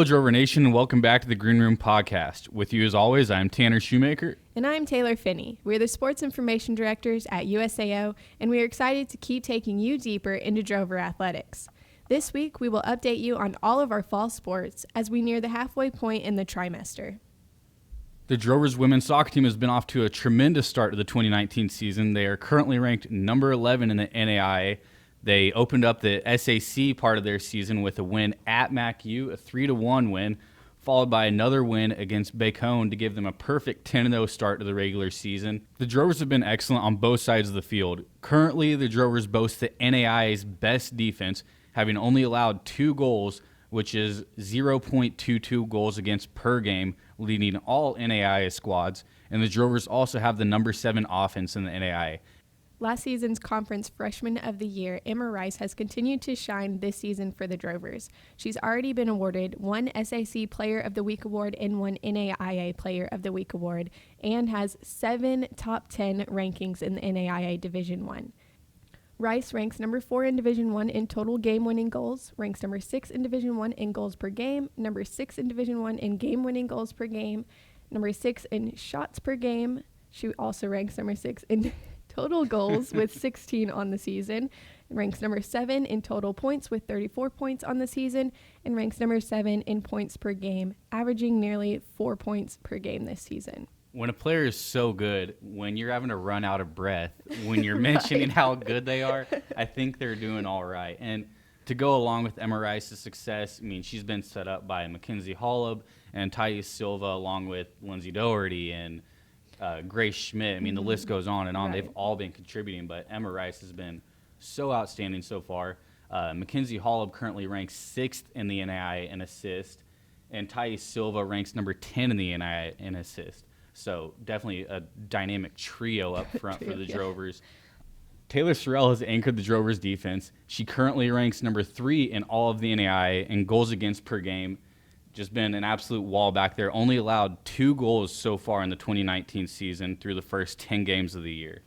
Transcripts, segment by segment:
Drover Nation, and welcome back to the Green Room Podcast. With you, as always, I'm Tanner Shoemaker. And I'm Taylor Finney. We're the Sports Information Directors at USAO, and we are excited to keep taking you deeper into Drover athletics. This week, we will update you on all of our fall sports as we near the halfway point in the trimester. The Drovers women's soccer team has been off to a tremendous start to the 2019 season. They are currently ranked number 11 in the NAIA. They opened up the SAC part of their season with a win at MacU, a 3-1 win, followed by another win against Bacone to give them a perfect 10-0 start to the regular season. The Drovers have been excellent on both sides of the field. Currently, the Drovers boast the NAIA's best defense, having only allowed 2 goals, which is 0.22 goals against per game, leading all NAIA squads. And the Drovers also have the number 7 offense in the NAIA. Last season's Conference Freshman of the Year, Emma Rice, has continued to shine this season for the Drovers. She's already been awarded 1 SAC Player of the Week award and 1 NAIA Player of the Week award, and has 7 top 10 rankings in the NAIA Division I. Rice ranks number 4 in Division I in total game-winning goals, ranks number 6 in Division I in goals per game, number 6 in Division I in game-winning goals per game, number 6 in shots per game. She also ranks number 6 in total goals with 16 on the season, ranks number 7 in total points with 34 points on the season, and ranks number 7 in points per game, averaging nearly 4 points per game this season. When a player is so good, when you're having to run out of breath, when you're mentioning how good they are, I think they're doing all right. And to go along with Emma Rice's success, I mean, she's been set up by Mackenzie Holub and Thais Silva, along with Lindsay Doherty and Grace Schmidt. I mean, the list goes on and on. Right. They've all been contributing, but Emma Rice has been so outstanding so far. Mackenzie Holub currently ranks 6th in the NAIA in assist, and Thais Silva ranks number 10 in the NAIA in assist. So definitely a dynamic trio up front for the Drovers. Taylor Sorrell has anchored the Drovers defense. She currently ranks number 3 in all of the NAIA in goals against per game. Just been an absolute wall back there. Only allowed 2 goals so far in the 2019 season through the first 10 games of the year.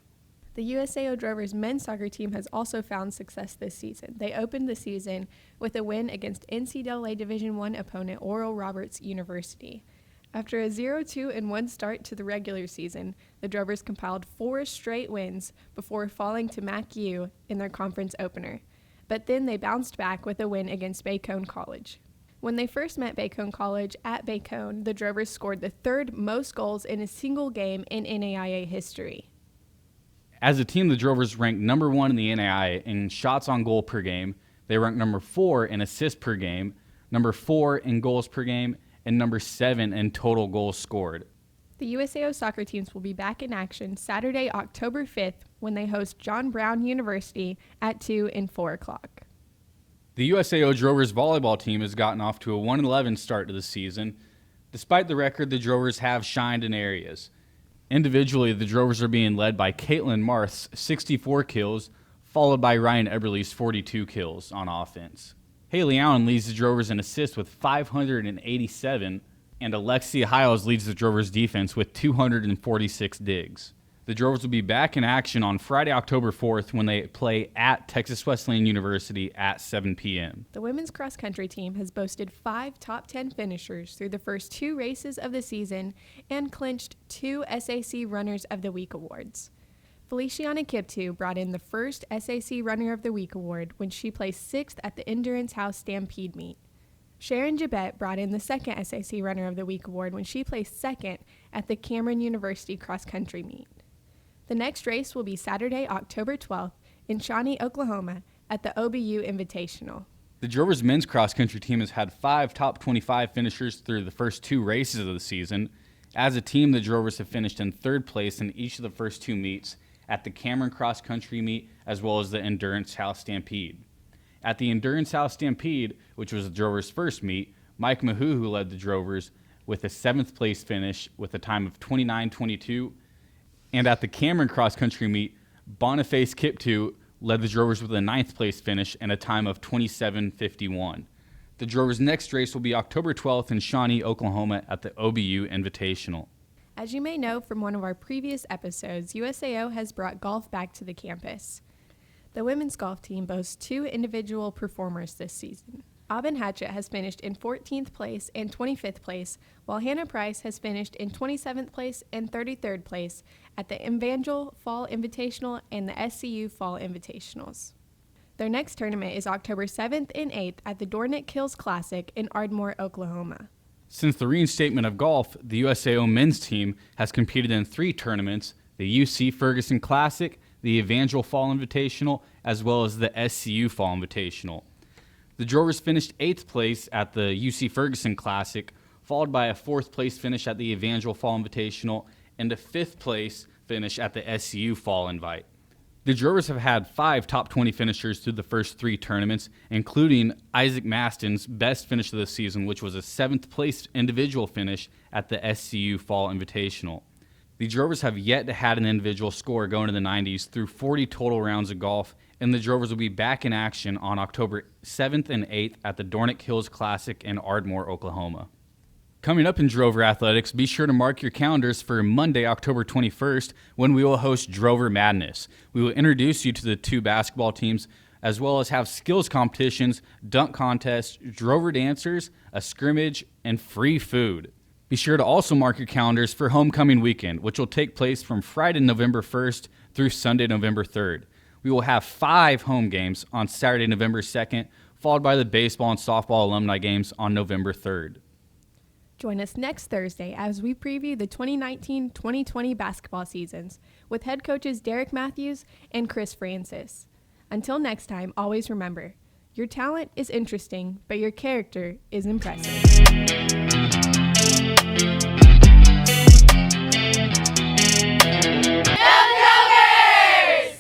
The USAO Drovers men's soccer team has also found success this season. They opened the season with a win against NCAA Division I opponent Oral Roberts University. After a 0-2-1 start to the regular season, the Drovers compiled 4 straight wins before falling to MacU in their conference opener. But then they bounced back with a win against Bacone College. When they first met Bacone College at Bacone, the Drovers scored the 3rd most goals in a single game in NAIA history. As a team, the Drovers ranked number 1 in the NAIA in shots on goal per game. They ranked number 4 in assists per game, number 4 in goals per game, and number 7 in total goals scored. The USAO soccer teams will be back in action Saturday, October 5th, when they host John Brown University at 2 and 4 o'clock. The USAO Drovers volleyball team has gotten off to a 1-11 start to the season. Despite the record, the Drovers have shined in areas. Individually, the Drovers are being led by Caitlin Marth's 64 kills, followed by Ryan Eberle's 42 kills on offense. Haley Allen leads the Drovers in assists with 587, and Alexia Hiles leads the Drovers defense with 246 digs. The Drovers will be back in action on Friday, October 4th when they play at Texas Wesleyan University at 7 p.m. The women's cross-country team has boasted 5 top 10 finishers through the first 2 races of the season and clinched 2 SAC Runners of the Week awards. Feliciana Kiptu brought in the first SAC Runner of the Week award when she placed 6th at the Endurance House Stampede meet. Sharon Jabet brought in the second SAC Runner of the Week award when she placed 2nd at the Cameron University cross-country meet. The next race will be Saturday, October 12th in Shawnee, Oklahoma at the OBU Invitational. The Drovers men's cross-country team has had 5 top 25 finishers through the first 2 races of the season. As a team, the Drovers have finished in 3rd place in each of the first 2 meets at the Cameron cross-country meet as well as the Endurance House Stampede. At the Endurance House Stampede, which was the Drovers' first meet, Mike Mahuhu led the Drovers with a 7th place finish with a time of 29:22. And at the Cameron cross-country meet, Boniface Kiptu led the Drovers with a 9th place finish and a time of 27:51. The Drovers' next race will be October 12th in Shawnee, Oklahoma at the OBU Invitational. As you may know from one of our previous episodes, USAO has brought golf back to the campus. The women's golf team boasts 2 individual performers this season. Aubin Hatchet has finished in 14th place and 25th place, while Hannah Price has finished in 27th place and 33rd place at the Evangel Fall Invitational and the SCU Fall Invitationals. Their next tournament is October 7th and 8th at the Dornick Hills Classic in Ardmore, Oklahoma. Since the reinstatement of golf, the USAO men's team has competed in 3 tournaments, the UC Ferguson Classic, the Evangel Fall Invitational, as well as the SCU Fall Invitational. The Drovers finished 8th place at the UC Ferguson Classic, followed by a 4th place finish at the Evangel Fall Invitational and a 5th place finish at the SCU Fall Invite. The Drovers have had 5 top 20 finishers through the first 3 tournaments, including Isaac Maston's best finish of the season, which was a 7th place individual finish at the SCU Fall Invitational. The Drovers have yet to have an individual score go into the 90s through 40 total rounds of golf, and the Drovers will be back in action on October 7th and 8th at the Dornick Hills Classic in Ardmore, Oklahoma. Coming up in Drover Athletics, be sure to mark your calendars for Monday, October 21st, when we will host Drover Madness. We will introduce you to the 2 basketball teams, as well as have skills competitions, dunk contests, Drover dancers, a scrimmage, and free food. Be sure to also mark your calendars for Homecoming Weekend, which will take place from Friday, November 1st through Sunday, November 3rd. We will have 5 home games on Saturday, November 2nd, followed by the baseball and softball alumni games on November 3rd. Join us next Thursday as we preview the 2019-2020 basketball seasons with head coaches Derek Matthews and Chris Francis. Until next time, always remember, your talent is interesting, but your character is impressive.